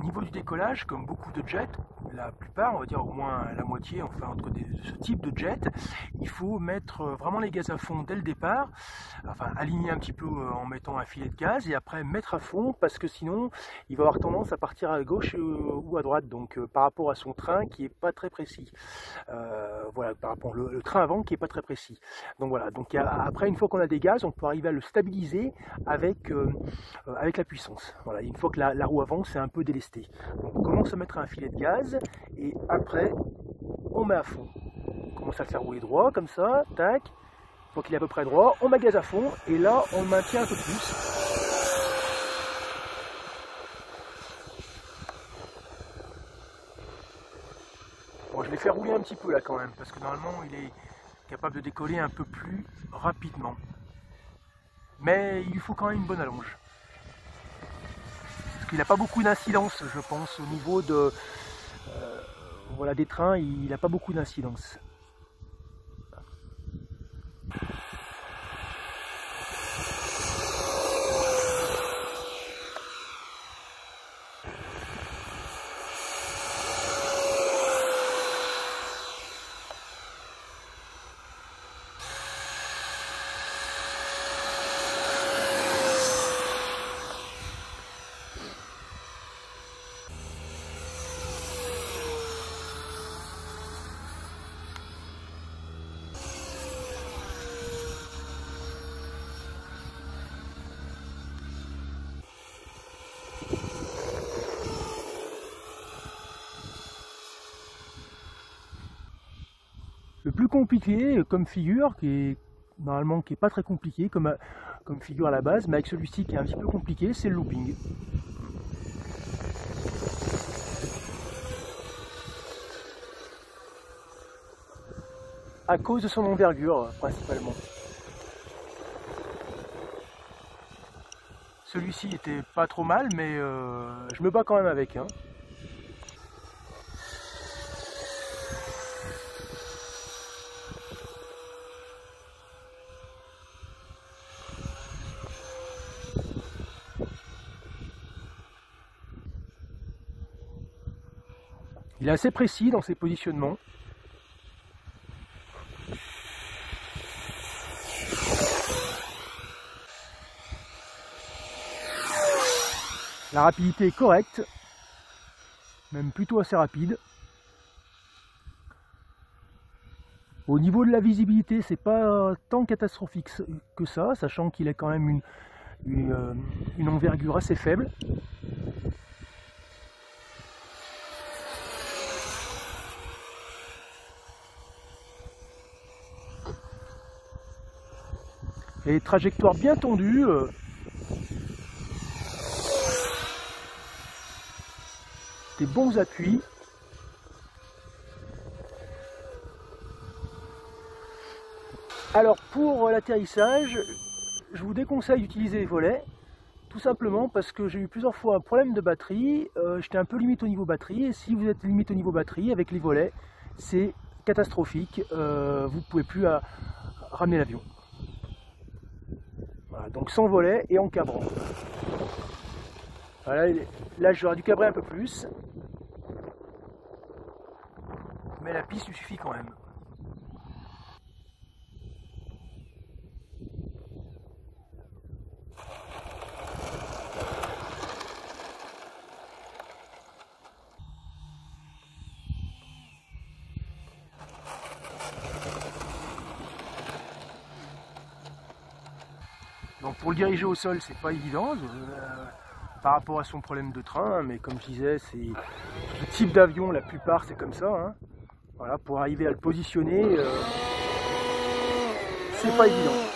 niveau du décollage, comme beaucoup de jets, la plupart, on va dire au moins la moitié, enfin entre ce type de jet, il faut mettre vraiment les gaz à fond dès le départ, enfin aligner un petit peu en mettant un filet de gaz et après mettre à fond parce que sinon il va avoir tendance à partir à gauche ou à droite, donc par rapport à son train qui est pas très précis. Voilà, par rapport le train avant qui est pas très précis. Donc voilà, donc après une fois qu'on a des gaz, on peut arriver à le stabiliser avec la puissance. Voilà, une fois que la roue avant c'est un peu délesté. Donc on commence à mettre un filet de gaz et après on met à fond. On commence à le faire rouler droit comme ça, tac. Une fois qu'il est à peu près droit, on met gaz à fond et là on le maintient un peu plus. Bon, je vais faire rouler un petit peu là quand même parce que normalement il est capable de décoller un peu plus rapidement. Mais il faut quand même une bonne allonge. Parce qu'il n'a pas beaucoup d'incidence, je pense, au niveau de voilà, des trains, il n'a pas beaucoup d'incidence. Le plus compliqué comme figure, qui est normalement qui est pas très compliqué comme figure à la base, mais avec celui-ci qui est un petit peu compliqué, c'est le looping. À cause de son envergure principalement. Celui-ci était pas trop mal, mais je me bats quand même avec. Hein. Il est assez précis dans ses positionnements. La rapidité est correcte, même plutôt assez rapide. Au niveau de la visibilité, c'est pas tant catastrophique que ça, sachant qu'il a quand même une envergure assez faible. Et trajectoire bien tendue. Des bons appuis. Alors pour l'atterrissage, je vous déconseille d'utiliser les volets, tout simplement parce que j'ai eu plusieurs fois un problème de batterie, j'étais un peu limite au niveau batterie, et si vous êtes limite au niveau batterie avec les volets, c'est catastrophique, vous ne pouvez plus ramener l'avion. Voilà, donc sans volet et en cabrant. Voilà, là j'aurais dû cabrer un peu plus, mais la piste lui suffit quand même. Donc pour le diriger au sol, c'est pas évident par rapport à son problème de train, mais comme je disais, c'est ce type d'avion, la plupart c'est comme ça. Hein. Voilà, pour arriver à le positionner, c'est pas évident.